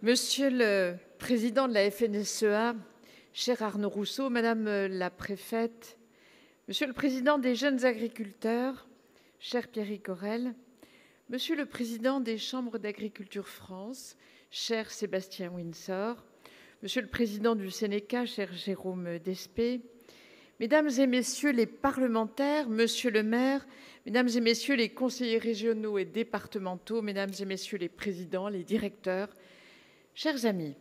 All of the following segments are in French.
Monsieur le président de la FNSEA, cher Arnaud Rousseau, Madame la préfète, Monsieur le président des jeunes agriculteurs, cher Pierrick Orel, Monsieur le président des chambres d'agriculture France, cher Sébastien Windsor, Monsieur le président du Sénéca, cher Jérôme Despé, Mesdames et Messieurs les parlementaires, Monsieur le maire, Mesdames et Messieurs les conseillers régionaux et départementaux, Mesdames et Messieurs les présidents, les directeurs, chers amis,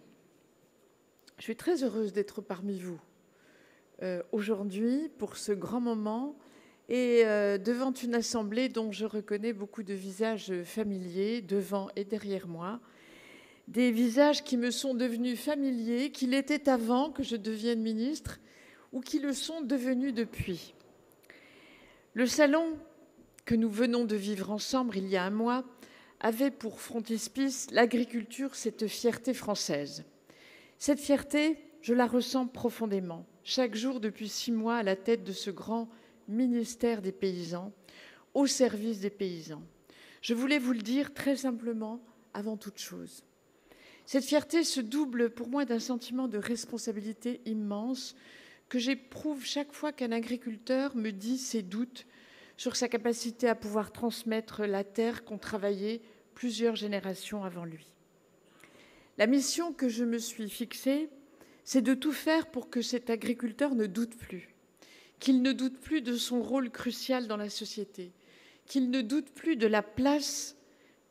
je suis très heureuse d'être parmi vous aujourd'hui pour ce grand moment et devant une assemblée dont je reconnais beaucoup de visages familiers devant et derrière moi, des visages qui me sont devenus familiers, qui l'étaient avant que je devienne ministre ou qui le sont devenus depuis. Le salon que nous venons de vivre ensemble il y a un mois avait pour frontispice l'agriculture, cette fierté française. Cette fierté, je la ressens profondément, chaque jour depuis 6 mois à la tête de ce grand ministère des paysans, au service des paysans. Je voulais vous le dire très simplement avant toute chose. Cette fierté se double pour moi d'un sentiment de responsabilité immense que j'éprouve chaque fois qu'un agriculteur me dit ses doutes sur sa capacité à pouvoir transmettre la terre qu'ont travaillé plusieurs générations avant lui. La mission que je me suis fixée, c'est de tout faire pour que cet agriculteur ne doute plus, qu'il ne doute plus de son rôle crucial dans la société, qu'il ne doute plus de la place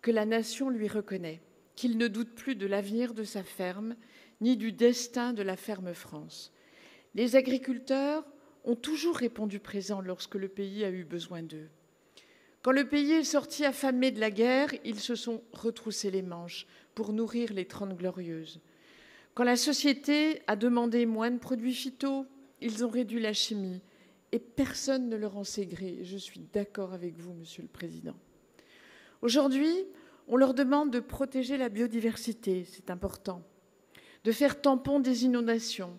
que la nation lui reconnaît, qu'il ne doute plus de l'avenir de sa ferme, ni du destin de la ferme France. Les agriculteurs ont toujours répondu présent lorsque le pays a eu besoin d'eux. Quand le pays est sorti affamé de la guerre, ils se sont retroussés les manches pour nourrir les 30 Glorieuses. Quand la société a demandé moins de produits phyto, ils ont réduit la chimie et personne ne leur en sait gré. Je suis d'accord avec vous, Monsieur le Président. Aujourd'hui, on leur demande de protéger la biodiversité, c'est important, de faire tampon des inondations,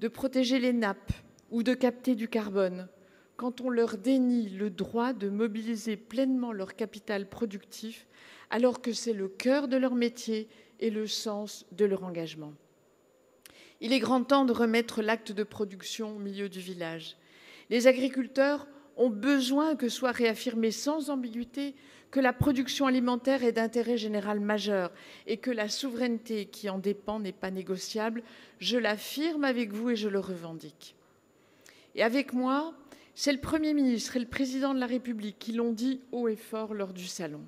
de protéger les nappes ou de capter du carbone, quand on leur dénie le droit de mobiliser pleinement leur capital productif, alors que c'est le cœur de leur métier et le sens de leur engagement. Il est grand temps de remettre l'acte de production au milieu du village. Les agriculteurs ont besoin que soit réaffirmé sans ambiguïté que la production alimentaire est d'intérêt général majeur et que la souveraineté qui en dépend n'est pas négociable. Je l'affirme avec vous et je le revendique. Et avec moi, c'est le Premier ministre et le Président de la République qui l'ont dit haut et fort lors du salon.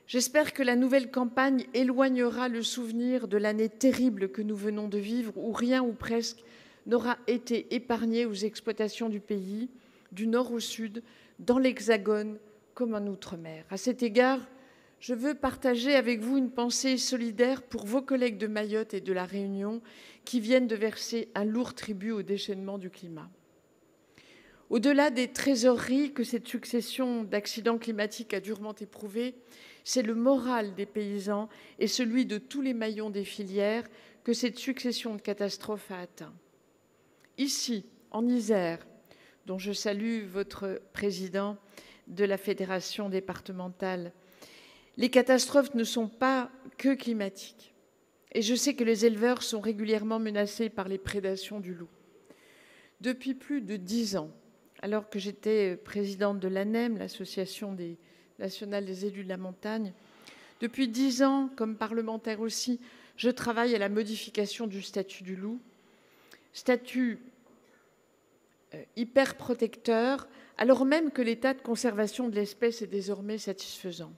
J'espère que la nouvelle campagne éloignera le souvenir de l'année terrible que nous venons de vivre, où rien ou presque n'aura été épargné aux exploitations du pays, du nord au sud, dans l'Hexagone comme en Outre-mer. À cet égard, je veux partager avec vous une pensée solidaire pour vos collègues de Mayotte et de La Réunion qui viennent de verser un lourd tribut au déchaînement du climat. Au-delà des trésoreries que cette succession d'accidents climatiques a durement éprouvées, c'est le moral des paysans et celui de tous les maillons des filières que cette succession de catastrophes a atteint. Ici, en Isère, dont je salue votre président de la fédération départementale, les catastrophes ne sont pas que climatiques. Et je sais que les éleveurs sont régulièrement menacés par les prédations du loup. Depuis plus de 10 ans, alors que j'étais présidente de l'ANEM, l'Association nationale des élus de la montagne, depuis 10 ans, comme parlementaire aussi, je travaille à la modification du statut du loup, statut hyper protecteur, alors même que l'état de conservation de l'espèce est désormais satisfaisant.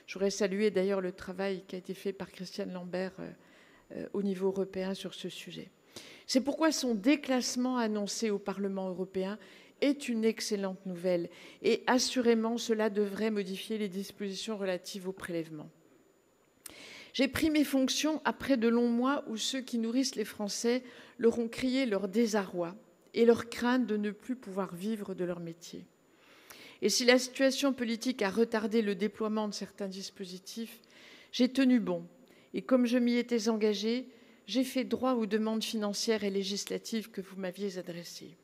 Je voudrais saluer d'ailleurs le travail qui a été fait par Christiane Lambert au niveau européen sur ce sujet. C'est pourquoi son déclassement annoncé au Parlement européen est une excellente nouvelle et assurément cela devrait modifier les dispositions relatives au prélèvement. J'ai pris mes fonctions après de longs mois où ceux qui nourrissent les Français leur ont crié leur désarroi et leur crainte de ne plus pouvoir vivre de leur métier. Et si la situation politique a retardé le déploiement de certains dispositifs, j'ai tenu bon. Et comme je m'y étais engagée, j'ai fait droit aux demandes financières et législatives que vous m'aviez adressées.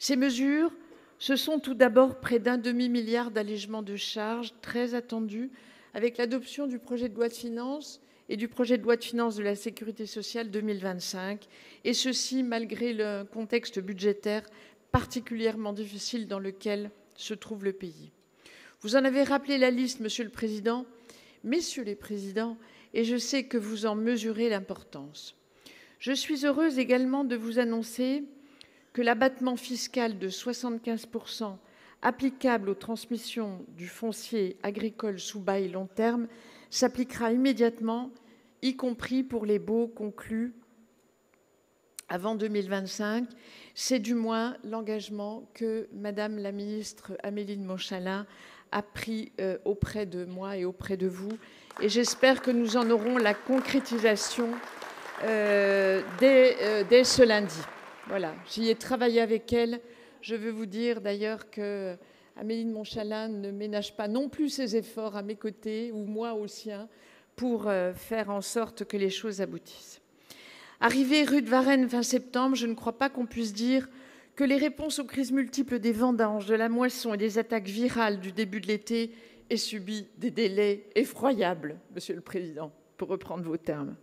Ces mesures, ce sont tout d'abord près d'un demi-milliard d'allégements de charges très attendus avec l'adoption du projet de loi de finances et du projet de loi de finances de la sécurité sociale 2025, et ceci malgré le contexte budgétaire particulièrement difficile dans lequel se trouve le pays. Vous en avez rappelé la liste, Monsieur le Président, Messieurs les Présidents, et je sais que vous en mesurez l'importance. Je suis heureuse également de vous annoncer que l'abattement fiscal de 75% applicable aux transmissions du foncier agricole sous bail long terme s'appliquera immédiatement, y compris pour les baux conclus avant 2025. C'est du moins l'engagement que Madame la ministre Amélie de Montchalin a pris auprès de moi et auprès de vous. Et j'espère que nous en aurons la concrétisation dès ce lundi. Voilà, j'y ai travaillé avec elle. Je veux vous dire d'ailleurs que Amélie de Montchalin ne ménage pas non plus ses efforts à mes côtés, ou moi au sien, pour faire en sorte que les choses aboutissent. Arrivé rue de Varennes fin septembre, je ne crois pas qu'on puisse dire que les réponses aux crises multiples des vendanges, de la moisson et des attaques virales du début de l'été aient subi des délais effroyables, Monsieur le Président, pour reprendre vos termes.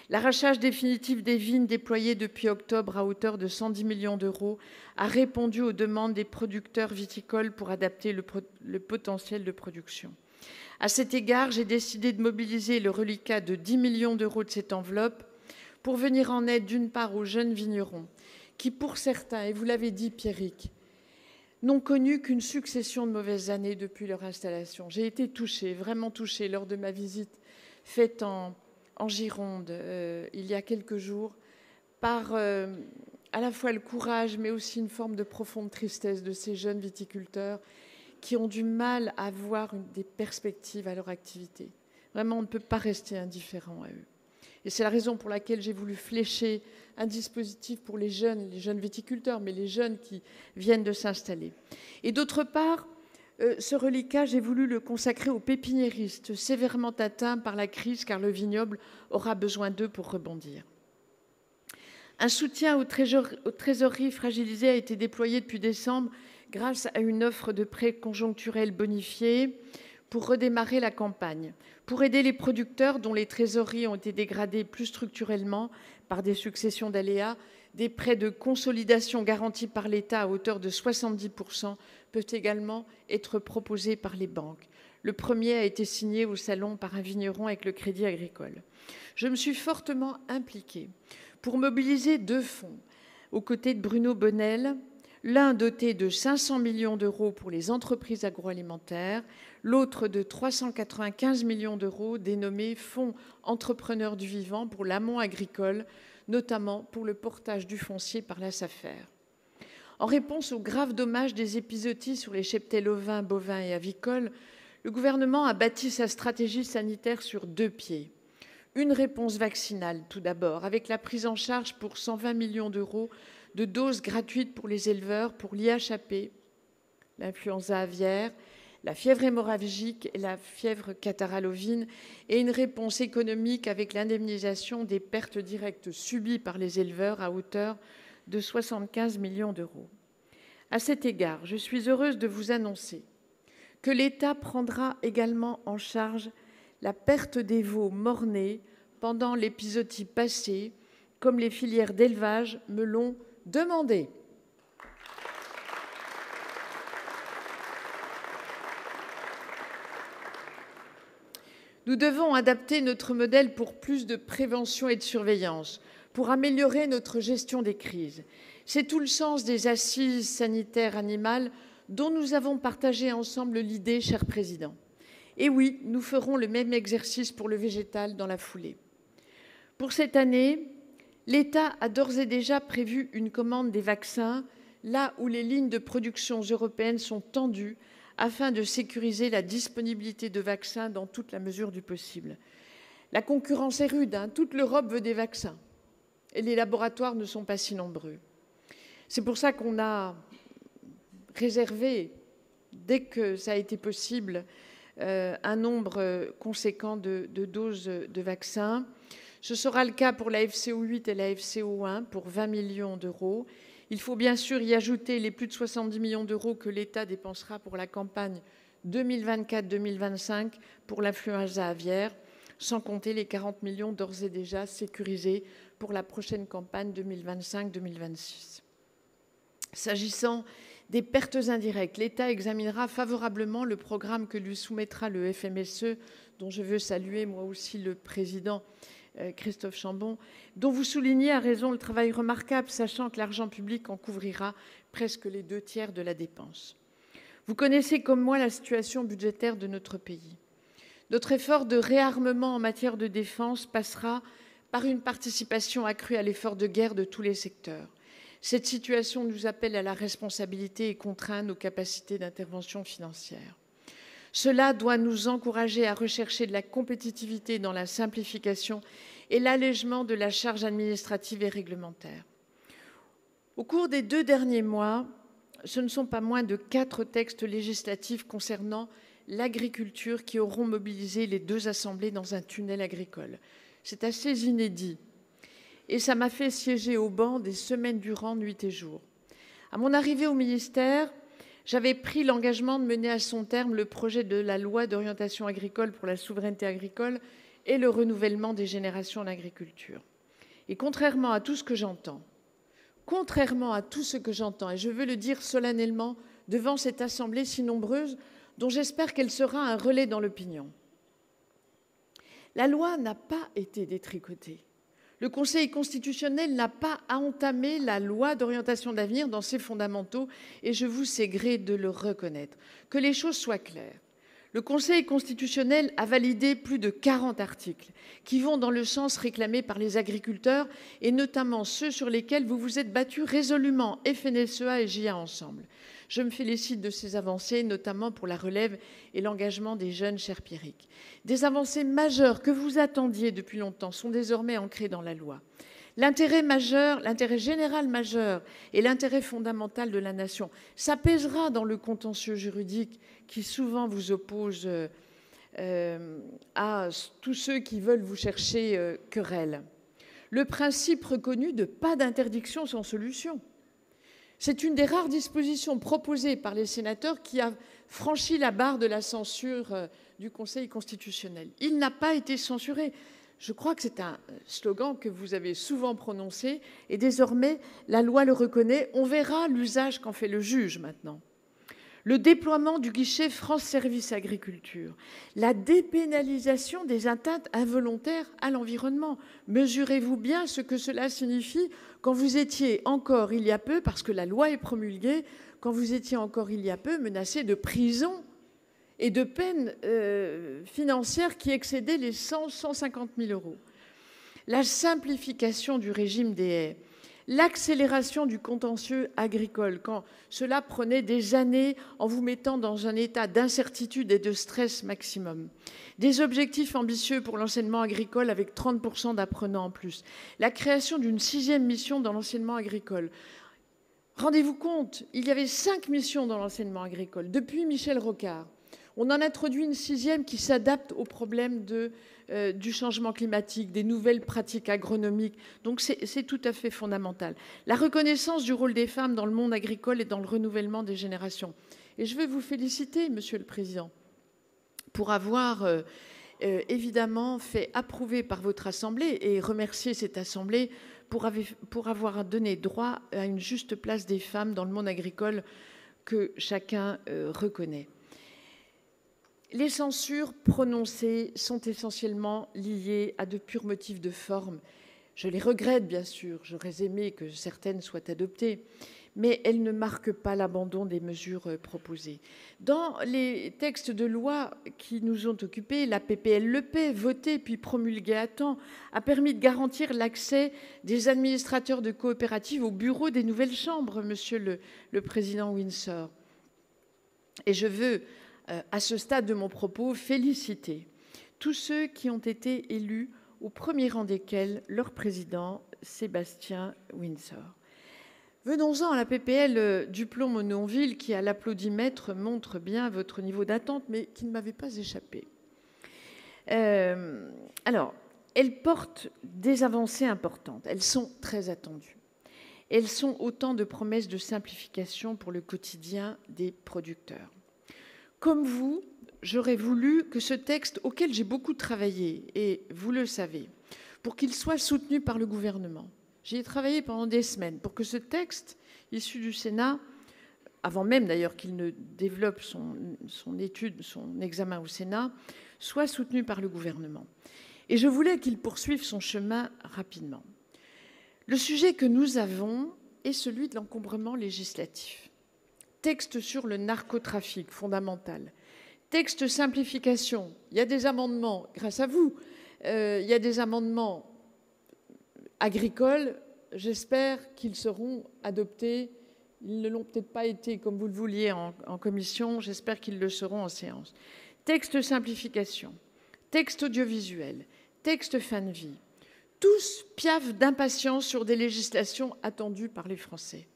L'arrachage définitif des vignes déployé depuis octobre à hauteur de 110 millions d'euros a répondu aux demandes des producteurs viticoles pour adapter le potentiel de production. À cet égard, j'ai décidé de mobiliser le reliquat de 10 millions d'euros de cette enveloppe pour venir en aide d'une part aux jeunes vignerons qui, pour certains, et vous l'avez dit Pierrick, n'ont connu qu'une succession de mauvaises années depuis leur installation. J'ai été touchée, vraiment touchée, lors de ma visite faite en Gironde il y a quelques jours, par à la fois le courage, mais aussi une forme de profonde tristesse de ces jeunes viticulteurs qui ont du mal à voir des perspectives à leur activité. Vraiment, on ne peut pas rester indifférent à eux. Et c'est la raison pour laquelle j'ai voulu flécher un dispositif pour les jeunes viticulteurs, mais les jeunes qui viennent de s'installer. Et d'autre part, ce reliquat, j'ai voulu le consacrer aux pépiniéristes sévèrement atteints par la crise, car le vignoble aura besoin d'eux pour rebondir. Un soutien aux trésoreries fragilisées a été déployé depuis décembre grâce à une offre de prêts conjoncturels bonifiés pour redémarrer la campagne, pour aider les producteurs dont les trésoreries ont été dégradées plus structurellement par des successions d'aléas. Des prêts de consolidation garantis par l'État à hauteur de 70% peuvent également être proposés par les banques. Le premier a été signé au salon par un vigneron avec le Crédit Agricole. Je me suis fortement impliquée pour mobiliser 2 fonds aux côtés de Bruno Bonnel, l'un doté de 500 millions d'euros pour les entreprises agroalimentaires, l'autre de 395 millions d'euros dénommé Fonds entrepreneurs du vivant pour l'amont agricole, notamment pour le portage du foncier par la SAFER. En réponse aux graves dommages des épizooties sur les cheptels ovins, bovins et avicoles, le gouvernement a bâti sa stratégie sanitaire sur 2 pieds. Une réponse vaccinale, tout d'abord, avec la prise en charge pour 120 millions d'euros de doses gratuites pour les éleveurs pour l'IHAP, l'influenza aviaire, la fièvre hémorragique et la fièvre catarrhalovine, et une réponse économique avec l'indemnisation des pertes directes subies par les éleveurs à hauteur de 75 millions d'euros. À cet égard, je suis heureuse de vous annoncer que l'État prendra également en charge la perte des veaux mort-nés pendant l'épizootie passée, comme les filières d'élevage me l'ont demandé. Nous devons adapter notre modèle pour plus de prévention et de surveillance, pour améliorer notre gestion des crises. C'est tout le sens des assises sanitaires animales dont nous avons partagé ensemble l'idée, cher Président. Et oui, nous ferons le même exercice pour le végétal dans la foulée. Pour cette année, l'État a d'ores et déjà prévu une commande des vaccins là où les lignes de production européennes sont tendues afin de sécuriser la disponibilité de vaccins dans toute la mesure du possible. La concurrence est rude, hein, toute l'Europe veut des vaccins et les laboratoires ne sont pas si nombreux. C'est pour ça qu'on a réservé, dès que ça a été possible, un nombre conséquent de doses de vaccins. Ce sera le cas pour la FCO8 et la FCO1 pour 20 millions d'euros. Il faut bien sûr y ajouter les plus de 70 millions d'euros que l'État dépensera pour la campagne 2024-2025 pour l'influenza aviaire. sans compter les 40 millions d'ores et déjà sécurisés pour la prochaine campagne 2025-2026. S'agissant des pertes indirectes, l'État examinera favorablement le programme que lui soumettra le FMSE, dont je veux saluer moi aussi le président Christophe Chambon, dont vous soulignez à raison le travail remarquable, sachant que l'argent public en couvrira presque les 2/3 de la dépense. Vous connaissez comme moi la situation budgétaire de notre pays. Notre effort de réarmement en matière de défense passera par une participation accrue à l'effort de guerre de tous les secteurs. Cette situation nous appelle à la responsabilité et contraint nos capacités d'intervention financière. Cela doit nous encourager à rechercher de la compétitivité dans la simplification et l'allègement de la charge administrative et réglementaire. Au cours des 2 derniers mois, ce ne sont pas moins de 4 textes législatifs concernant l'agriculture qui auront mobilisé les 2 assemblées dans un tunnel agricole. C'est assez inédit. Et ça m'a fait siéger au banc des semaines durant, nuit et jour. À mon arrivée au ministère, j'avais pris l'engagement de mener à son terme le projet de la loi d'orientation agricole pour la souveraineté agricole et le renouvellement des générations en agriculture. Et contrairement à tout ce que j'entends, et je veux le dire solennellement devant cette assemblée si nombreuse, dont j'espère qu'elle sera un relais dans l'opinion, la loi n'a pas été détricotée. Le Conseil constitutionnel n'a pas à entamer la loi d'orientation d'avenir dans ses fondamentaux et je vous sais gré de le reconnaître. Que les choses soient claires. Le Conseil constitutionnel a validé plus de 40 articles qui vont dans le sens réclamé par les agriculteurs et notamment ceux sur lesquels vous vous êtes battus résolument, FNSEA et JA ensemble. Je me félicite de ces avancées, notamment pour la relève et l'engagement des jeunes, cher Pierrick. Des avancées majeures que vous attendiez depuis longtemps sont désormais ancrées dans la loi. L'intérêt majeur, l'intérêt général majeur et l'intérêt fondamental de la nation, ça pèsera dans le contentieux juridique qui souvent vous oppose à tous ceux qui veulent vous chercher querelle. Le principe reconnu de pas d'interdiction sans solution. C'est une des rares dispositions proposées par les sénateurs qui a franchi la barre de la censure du Conseil constitutionnel. Il n'a pas été censuré. Je crois que c'est un slogan que vous avez souvent prononcé et désormais la loi le reconnaît. On verra l'usage qu'en fait le juge maintenant. Le déploiement du guichet France Service Agriculture, la dépénalisation des atteintes involontaires à l'environnement. Mesurez-vous bien ce que cela signifie quand vous étiez encore il y a peu, parce que la loi est promulguée, quand vous étiez encore il y a peu menacé de prison et de peines financières qui excédaient les 150 000 euros. La simplification du régime des haies, l'accélération du contentieux agricole, quand cela prenait des années en vous mettant dans un état d'incertitude et de stress maximum. Des objectifs ambitieux pour l'enseignement agricole avec 30% d'apprenants en plus. La création d'une 6e mission dans l'enseignement agricole. Rendez-vous compte, il y avait 5 missions dans l'enseignement agricole depuis Michel Rocard. On en introduit une 6e qui s'adapte aux problèmes du changement climatique, des nouvelles pratiques agronomiques. Donc c'est tout à fait fondamental. La reconnaissance du rôle des femmes dans le monde agricole et dans le renouvellement des générations. Et je veux vous féliciter, Monsieur le Président, pour avoir évidemment fait approuver par votre Assemblée et remercier cette Assemblée pour avoir donné droit à une juste place des femmes dans le monde agricole que chacun reconnaît. Les censures prononcées sont essentiellement liées à de purs motifs de forme. Je les regrette, bien sûr, j'aurais aimé que certaines soient adoptées, mais elles ne marquent pas l'abandon des mesures proposées. Dans les textes de loi qui nous ont occupés, la PPL-LEP, votée puis promulguée à temps, a permis de garantir l'accès des administrateurs de coopératives au bureau des nouvelles chambres, Monsieur le Président Windsor. Et je veux, à ce stade de mon propos, féliciter tous ceux qui ont été élus, au premier rang desquels leur président, Sébastien Windsor. Venons-en à la PPL Duplon-Mononville qui, à l'applaudimètre, montre bien votre niveau d'attente, mais qui ne m'avait pas échappé. Alors, elles portent des avancées importantes. Elles sont très attendues. Elles sont autant de promesses de simplification pour le quotidien des producteurs. Comme vous, j'aurais voulu que ce texte, auquel j'ai beaucoup travaillé, et vous le savez, pour qu'il soit soutenu par le gouvernement. J'y ai travaillé pendant des semaines pour que ce texte, issu du Sénat, avant même d'ailleurs qu'il ne développe son étude, son examen au Sénat, soit soutenu par le gouvernement. Et je voulais qu'il poursuive son chemin rapidement. Le sujet que nous avons est celui de l'encombrement législatif. Texte sur le narcotrafic fondamental. Texte simplification. Il y a des amendements, grâce à vous, il y a des amendements agricoles. J'espère qu'ils seront adoptés. Ils ne l'ont peut-être pas été comme vous le vouliez en commission. J'espère qu'ils le seront en séance. Texte simplification, texte audiovisuel, texte fin de vie. Tous piaffent d'impatience sur des législations attendues par les Français.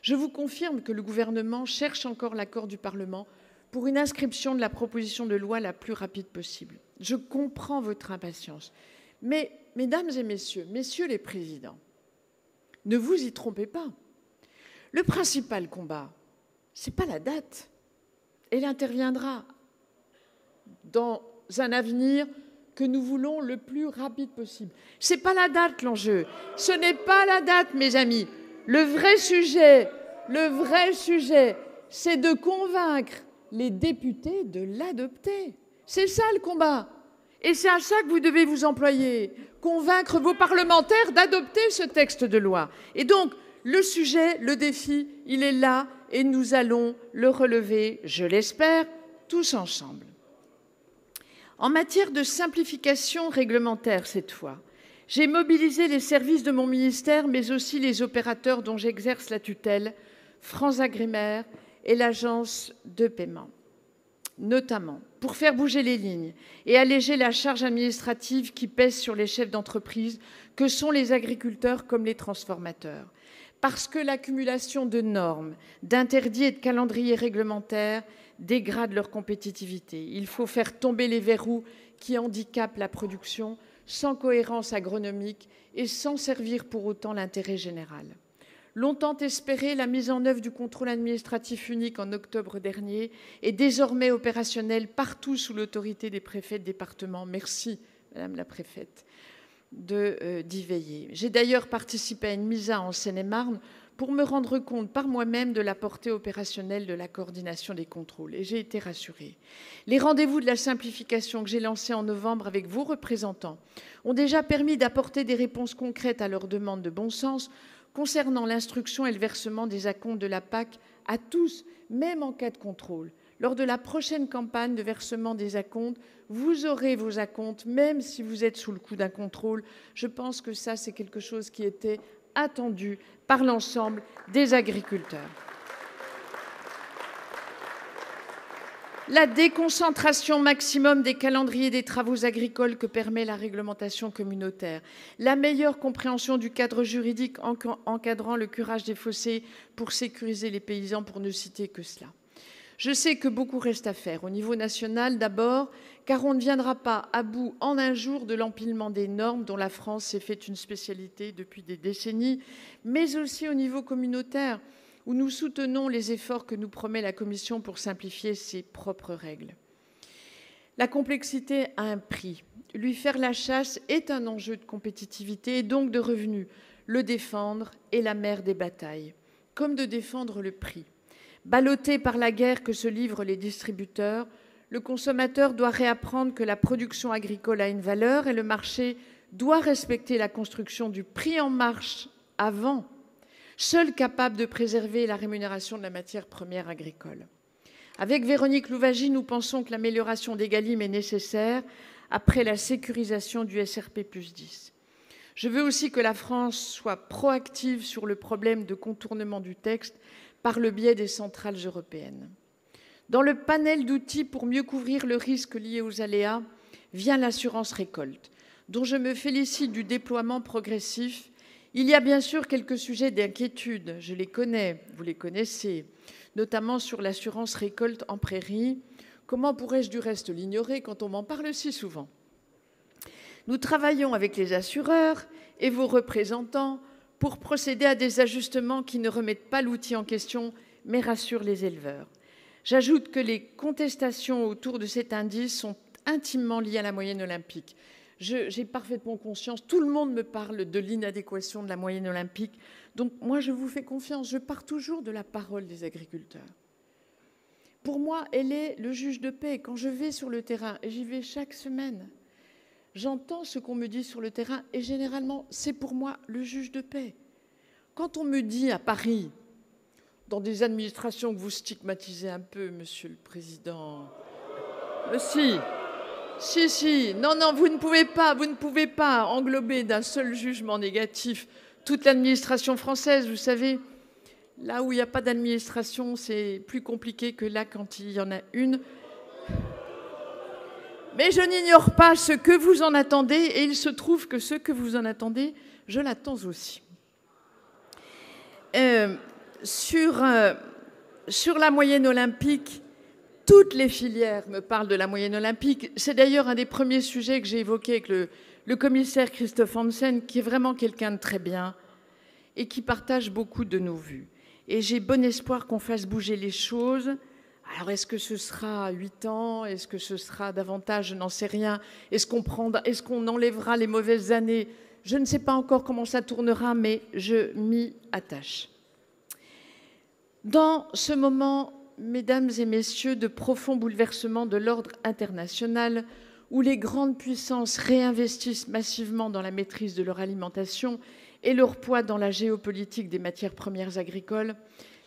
Je vous confirme que le gouvernement cherche encore l'accord du Parlement pour une inscription de la proposition de loi la plus rapide possible. Je comprends votre impatience. Mais, mesdames et messieurs, messieurs les présidents, ne vous y trompez pas. Le principal combat, ce n'est pas la date. Elle interviendra dans un avenir que nous voulons le plus rapide possible. Ce n'est pas la date l'enjeu. Ce n'est pas la date, mes amis. Le vrai sujet, c'est de convaincre les députés de l'adopter. C'est ça le combat. Et c'est à ça que vous devez vous employer. Convaincre vos parlementaires d'adopter ce texte de loi. Et donc, le sujet, le défi, il est là et nous allons le relever, je l'espère, tous ensemble. En matière de simplification réglementaire, cette fois, j'ai mobilisé les services de mon ministère, mais aussi les opérateurs dont j'exerce la tutelle, FranceAgriMer et l'Agence de paiement, notamment pour faire bouger les lignes et alléger la charge administrative qui pèse sur les chefs d'entreprise que sont les agriculteurs comme les transformateurs. Parce que l'accumulation de normes, d'interdits et de calendriers réglementaires dégrade leur compétitivité. Il faut faire tomber les verrous qui handicapent la production sans cohérence agronomique et sans servir pour autant l'intérêt général. Longtemps espérée, la mise en œuvre du contrôle administratif unique en octobre dernier est désormais opérationnelle partout sous l'autorité des préfets de département. Merci, Madame la préfète, d'y veiller. J'ai d'ailleurs participé à une MISA en Seine-et-Marne pour me rendre compte par moi-même de la portée opérationnelle de la coordination des contrôles. Et j'ai été rassurée. Les rendez-vous de la simplification que j'ai lancés en novembre avec vos représentants ont déjà permis d'apporter des réponses concrètes à leurs demandes de bon sens concernant l'instruction et le versement des acomptes de la PAC à tous, même en cas de contrôle. Lors de la prochaine campagne de versement des acomptes, vous aurez vos acomptes, même si vous êtes sous le coup d'un contrôle. Je pense que ça, c'est quelque chose qui était attendu par l'ensemble des agriculteurs. La déconcentration maximum des calendriers des travaux agricoles que permet la réglementation communautaire, la meilleure compréhension du cadre juridique encadrant le curage des fossés pour sécuriser les paysans, pour ne citer que cela. Je sais que beaucoup reste à faire, au niveau national d'abord, car on ne viendra pas à bout en un jour de l'empilement des normes dont la France s'est fait une spécialité depuis des décennies, mais aussi au niveau communautaire, où nous soutenons les efforts que nous promet la Commission pour simplifier ses propres règles. La complexité a un prix. Lui faire la chasse est un enjeu de compétitivité et donc de revenus. Le défendre est la mère des batailles, comme de défendre le prix. Ballotté par la guerre que se livrent les distributeurs, le consommateur doit réapprendre que la production agricole a une valeur et le marché doit respecter la construction du prix en marche avant, seul capable de préserver la rémunération de la matière première agricole. Avec Véronique Louwagie, nous pensons que l'amélioration d'Egalim est nécessaire après la sécurisation du SRP+10. Je veux aussi que la France soit proactive sur le problème de contournement du texte par le biais des centrales européennes. Dans le panel d'outils pour mieux couvrir le risque lié aux aléas vient l'assurance récolte, dont je me félicite du déploiement progressif. Il y a bien sûr quelques sujets d'inquiétude, je les connais, vous les connaissez, notamment sur l'assurance récolte en prairie. Comment pourrais-je du reste l'ignorer quand on m'en parle si souvent? Nous travaillons avec les assureurs et vos représentants pour procéder à des ajustements qui ne remettent pas l'outil en question, mais rassurent les éleveurs. J'ajoute que les contestations autour de cet indice sont intimement liées à la moyenne olympique. J'ai parfaitement conscience, tout le monde me parle de l'inadéquation de la moyenne olympique. Donc moi, je vous fais confiance, je pars toujours de la parole des agriculteurs. Pour moi, elle est le juge de paix. Quand je vais sur le terrain, et j'y vais chaque semaine, j'entends ce qu'on me dit sur le terrain, et généralement, c'est pour moi le juge de paix. Quand on me dit à Paris, dans des administrations que vous stigmatisez un peu, Monsieur le Président, si, non, vous ne pouvez pas englober d'un seul jugement négatif toute l'administration française, vous savez. Là où il n'y a pas d'administration, c'est plus compliqué que là quand il y en a une. Mais je n'ignore pas ce que vous en attendez, et il se trouve que ce que vous en attendez, je l'attends aussi. Sur la moyenne olympique, toutes les filières me parlent de la moyenne olympique. C'est d'ailleurs un des premiers sujets que j'ai évoqué avec le commissaire Christophe Hansen, qui est vraiment quelqu'un de très bien et qui partage beaucoup de nos vues. Et j'ai bon espoir qu'on fasse bouger les choses. Alors, est-ce que ce sera 8 ans? Est-ce que ce sera davantage? Je n'en sais rien. Est-ce qu'on enlèvera les mauvaises années? Je ne sais pas encore comment ça tournera, mais je m'y attache. Dans ce moment, mesdames et messieurs, de profond bouleversement de l'ordre international, où les grandes puissances réinvestissent massivement dans la maîtrise de leur alimentation et leur poids dans la géopolitique des matières premières agricoles,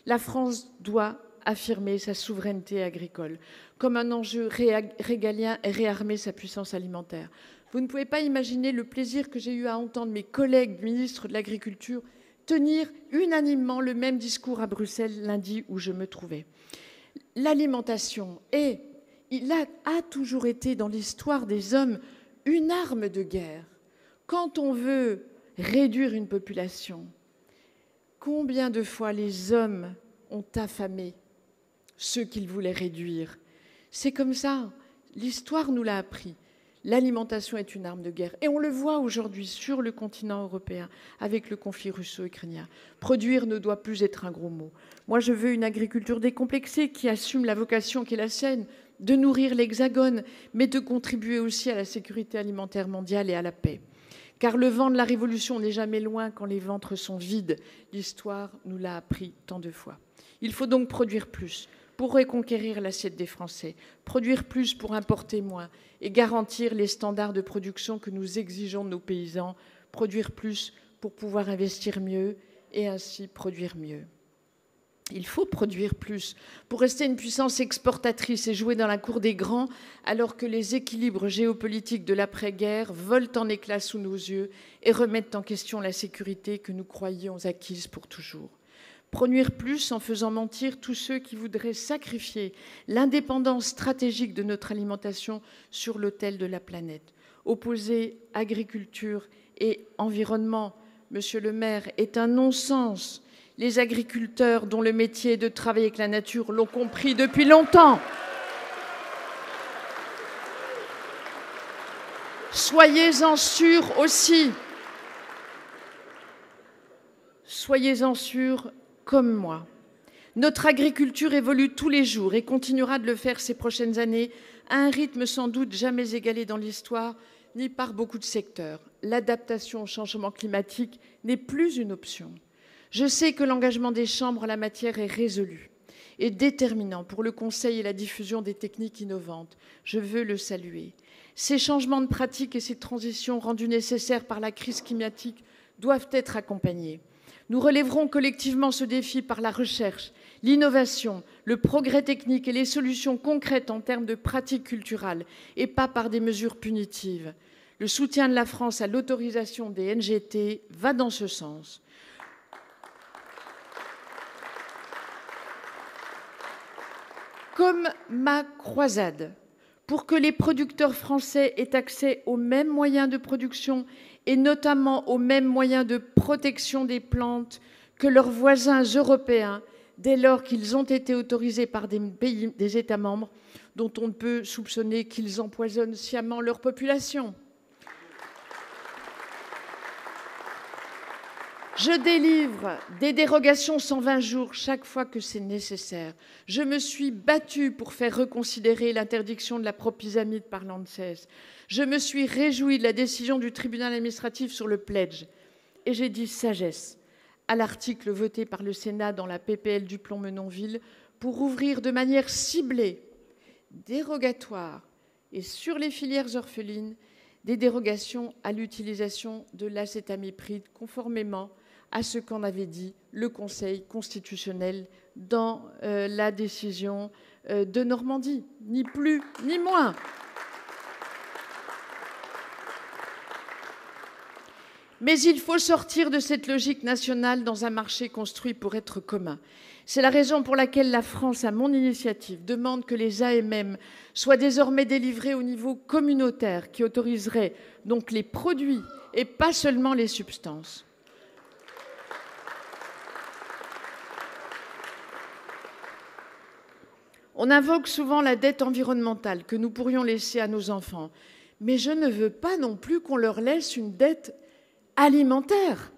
la France doit affirmer sa souveraineté agricole comme un enjeu régalien et réarmer sa puissance alimentaire. Vous ne pouvez pas imaginer le plaisir que j'ai eu à entendre mes collègues ministres de l'Agriculture tenir unanimement le même discours à Bruxelles lundi où je me trouvais. L'alimentation a toujours été dans l'histoire des hommes une arme de guerre. Quand on veut réduire une population, combien de fois les hommes ont affamé ceux qu'ils voulaient réduire? C'est comme ça, l'histoire nous l'a appris. L'alimentation est une arme de guerre. Et on le voit aujourd'hui sur le continent européen avec le conflit russo-ukrainien. Produire ne doit plus être un gros mot. Moi, je veux une agriculture décomplexée qui assume la vocation qui est la sienne, de nourrir l'Hexagone, mais de contribuer aussi à la sécurité alimentaire mondiale et à la paix. Car le vent de la révolution n'est jamais loin quand les ventres sont vides. L'histoire nous l'a appris tant de fois. Il faut donc produire plus pour reconquérir l'assiette des Français, produire plus pour importer moins et garantir les standards de production que nous exigeons de nos paysans, produire plus pour pouvoir investir mieux et ainsi produire mieux. Il faut produire plus pour rester une puissance exportatrice et jouer dans la cour des grands alors que les équilibres géopolitiques de l'après-guerre volent en éclats sous nos yeux et remettent en question la sécurité que nous croyions acquise pour toujours. Produire plus en faisant mentir tous ceux qui voudraient sacrifier l'indépendance stratégique de notre alimentation sur l'autel de la planète. Opposer agriculture et environnement, Monsieur le maire, est un non-sens. Les agriculteurs dont le métier est de travailler avec la nature l'ont compris depuis longtemps. Soyez-en sûrs aussi. Soyez-en sûrs comme moi. Notre agriculture évolue tous les jours et continuera de le faire ces prochaines années à un rythme sans doute jamais égalé dans l'histoire, ni par beaucoup de secteurs. L'adaptation au changement climatique n'est plus une option. Je sais que l'engagement des chambres en la matière est résolu et déterminant pour le conseil et la diffusion des techniques innovantes. Je veux le saluer. Ces changements de pratique et ces transitions rendues nécessaires par la crise climatique doivent être accompagnés. Nous relèverons collectivement ce défi par la recherche, l'innovation, le progrès technique et les solutions concrètes en termes de pratiques culturales et pas par des mesures punitives. Le soutien de la France à l'autorisation des NGT va dans ce sens. Comme ma croisade pour que les producteurs français aient accès aux mêmes moyens de production et notamment aux mêmes moyens de protection des plantes que leurs voisins européens, dès lors qu'ils ont été autorisés par des États membres dont on ne peut soupçonner qu'ils empoisonnent sciemment leur population. Je délivre des dérogations 120 jours chaque fois que c'est nécessaire. Je me suis battue pour faire reconsidérer l'interdiction de la propisamide par l'ANSES. Je me suis réjouie de la décision du tribunal administratif sur le pledge. Et j'ai dit sagesse à l'article voté par le Sénat dans la PPL Duplon-Menonville pour ouvrir de manière ciblée, dérogatoire et sur les filières orphelines, des dérogations à l'utilisation de l'acétamipride conformément à ce qu'en avait dit le Conseil constitutionnel dans la décision de Normandie, ni plus ni moins. Mais il faut sortir de cette logique nationale dans un marché construit pour être commun. C'est la raison pour laquelle la France, à mon initiative, demande que les AMM soient désormais délivrés au niveau communautaire, qui autoriserait donc les produits et pas seulement les substances. On invoque souvent la dette environnementale que nous pourrions laisser à nos enfants, mais je ne veux pas non plus qu'on leur laisse une dette alimentaire.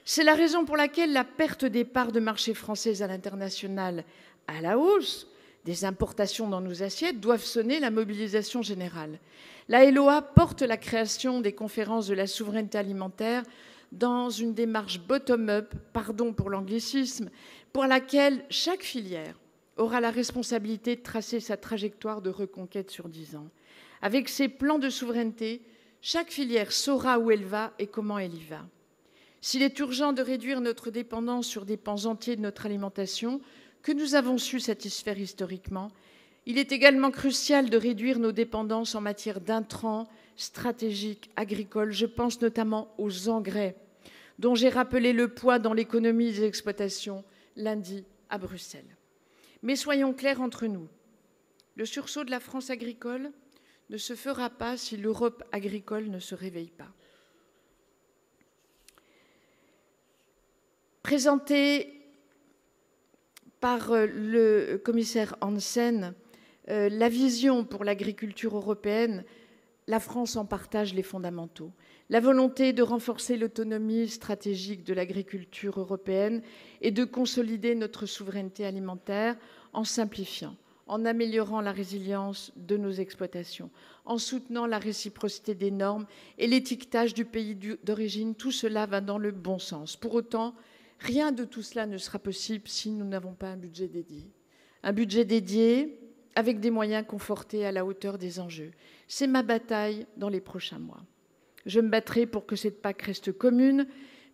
C'est la raison pour laquelle la perte des parts de marché françaises à l'international à la hausse des importations dans nos assiettes doivent sonner la mobilisation générale. La LOA porte la création des conférences de la souveraineté alimentaire dans une démarche bottom-up, pardon pour l'anglicisme, pour laquelle chaque filière aura la responsabilité de tracer sa trajectoire de reconquête sur 10 ans. Avec ces plans de souveraineté, chaque filière saura où elle va et comment elle y va. S'il est urgent de réduire notre dépendance sur des pans entiers de notre alimentation, que nous avons su satisfaire historiquement, il est également crucial de réduire nos dépendances en matière d'intrants stratégiques agricoles. Je pense notamment aux engrais, dont j'ai rappelé le poids dans l'économie des exploitations lundi à Bruxelles. Mais soyons clairs entre nous, le sursaut de la France agricole ne se fera pas si l'Europe agricole ne se réveille pas. Présenté par le commissaire Hansen, la vision pour l'agriculture européenne, la France en partage les fondamentaux. La volonté de renforcer l'autonomie stratégique de l'agriculture européenne et de consolider notre souveraineté alimentaire en simplifiant, en améliorant la résilience de nos exploitations, en soutenant la réciprocité des normes et l'étiquetage du pays d'origine, tout cela va dans le bon sens. Pour autant, rien de tout cela ne sera possible si nous n'avons pas un budget dédié. Un budget dédié avec des moyens confortés à la hauteur des enjeux. C'est ma bataille dans les prochains mois. Je me battrai pour que cette PAC reste commune,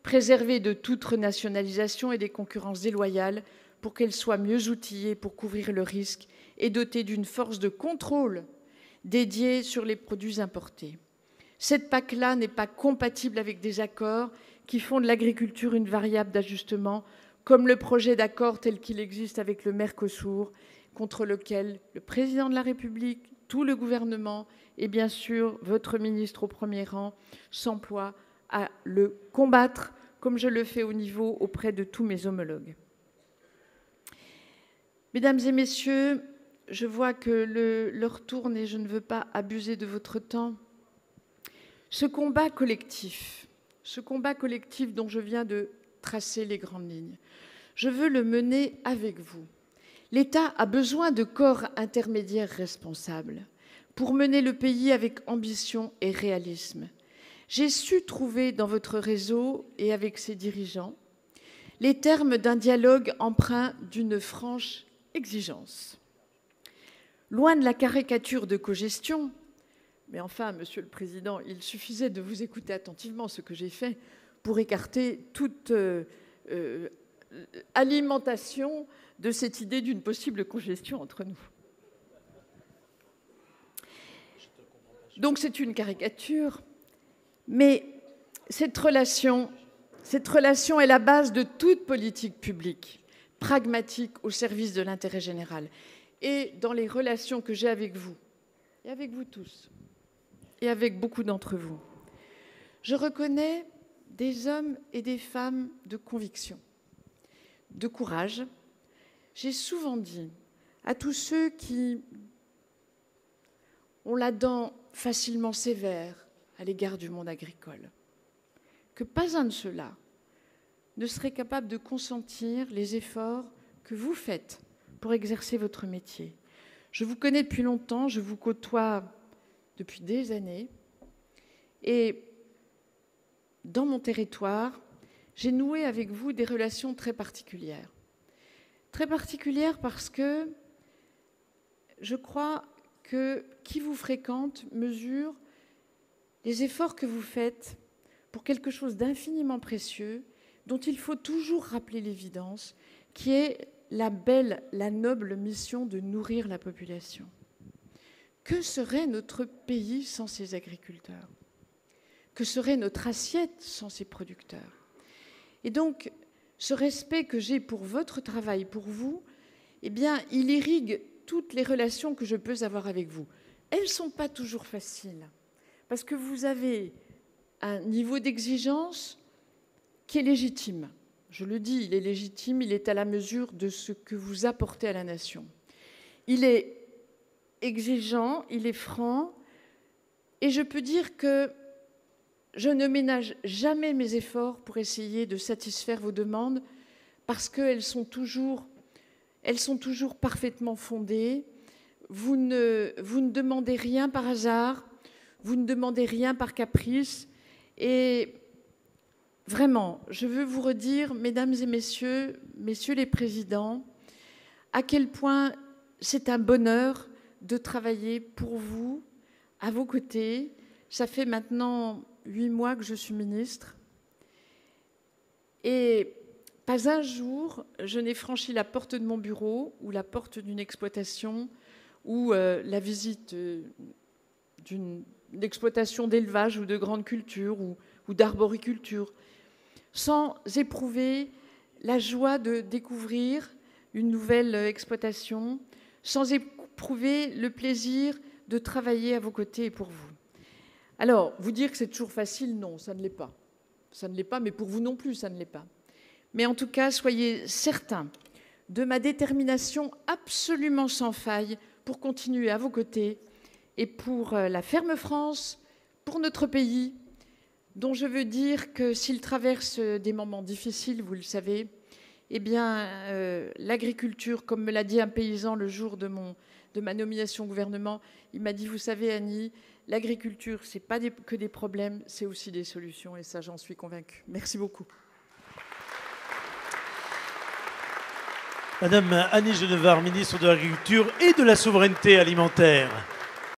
préservée de toute renationalisation et des concurrences déloyales, pour qu'elle soit mieux outillée pour couvrir le risque et dotée d'une force de contrôle dédiée sur les produits importés. Cette PAC-là n'est pas compatible avec des accords qui font de l'agriculture une variable d'ajustement, comme le projet d'accord tel qu'il existe avec le Mercosur, contre lequel le président de la République, tout le gouvernement et bien sûr votre ministre au premier rang s'emploient à le combattre, comme je le fais au niveau auprès de tous mes homologues. Mesdames et messieurs, je vois que l'heure tourne et je ne veux pas abuser de votre temps. Ce combat collectif dont je viens de tracer les grandes lignes, je veux le mener avec vous. L'État a besoin de corps intermédiaires responsables pour mener le pays avec ambition et réalisme. J'ai su trouver dans votre réseau et avec ses dirigeants les termes d'un dialogue empreint d'une franche exigence. Loin de la caricature de cogestion, mais enfin, Monsieur le Président, il suffisait de vous écouter attentivement, ce que j'ai fait, pour écarter toute alimentation de cette idée d'une possible congestion entre nous. Donc c'est une caricature, mais cette relation est la base de toute politique publique, pragmatique au service de l'intérêt général. Et dans les relations que j'ai avec vous, et avec vous tous, et avec beaucoup d'entre vous, je reconnais des hommes et des femmes de conviction, de courage. J'ai souvent dit à tous ceux qui ont la dent facilement sévère à l'égard du monde agricole que pas un de ceux-là ne serait capable de consentir les efforts que vous faites pour exercer votre métier. Je vous connais depuis longtemps, je vous côtoie depuis des années, et dans mon territoire, j'ai noué avec vous des relations très particulières. Très particulières parce que je crois que qui vous fréquente mesure les efforts que vous faites pour quelque chose d'infiniment précieux, dont il faut toujours rappeler l'évidence, qui est la belle, la noble mission de nourrir la population. Que serait notre pays sans ses agriculteurs? Que serait notre assiette sans ses producteurs? Et donc, ce respect que j'ai pour votre travail, pour vous, eh bien, il irrigue toutes les relations que je peux avoir avec vous. Elles ne sont pas toujours faciles, parce que vous avez un niveau d'exigence qui est légitime. Je le dis, il est légitime, il est à la mesure de ce que vous apportez à la nation. Il est exigeant, il est franc, et je peux dire que je ne ménage jamais mes efforts pour essayer de satisfaire vos demandes, parce qu'elles sont toujours parfaitement fondées. Vous ne demandez rien par hasard, vous ne demandez rien par caprice, et vraiment, je veux vous redire, mesdames et messieurs les présidents, à quel point c'est un bonheur de travailler pour vous, à vos côtés. Ça fait maintenant 8 mois que je suis ministre. Et pas un jour, je n'ai franchi la porte de mon bureau ou la porte d'une exploitation ou la visite d'une exploitation d'élevage ou de grande culture ou d'arboriculture, sans éprouver la joie de découvrir une nouvelle exploitation, sans éprouver le plaisir de travailler à vos côtés et pour vous. Alors, vous dire que c'est toujours facile, non, ça ne l'est pas. Ça ne l'est pas, mais pour vous non plus, ça ne l'est pas. Mais en tout cas, soyez certains de ma détermination absolument sans faille pour continuer à vos côtés et pour la ferme France, pour notre pays, dont je veux dire que s'il traverse des moments difficiles, vous le savez, eh bien, l'agriculture, comme me l'a dit un paysan le jour de ma nomination au gouvernement, il m'a dit, vous savez, Annie, l'agriculture, ce n'est pas que des problèmes, c'est aussi des solutions, et ça, j'en suis convaincue. Merci beaucoup. Madame Annie Genevard, ministre de l'Agriculture et de la Souveraineté alimentaire.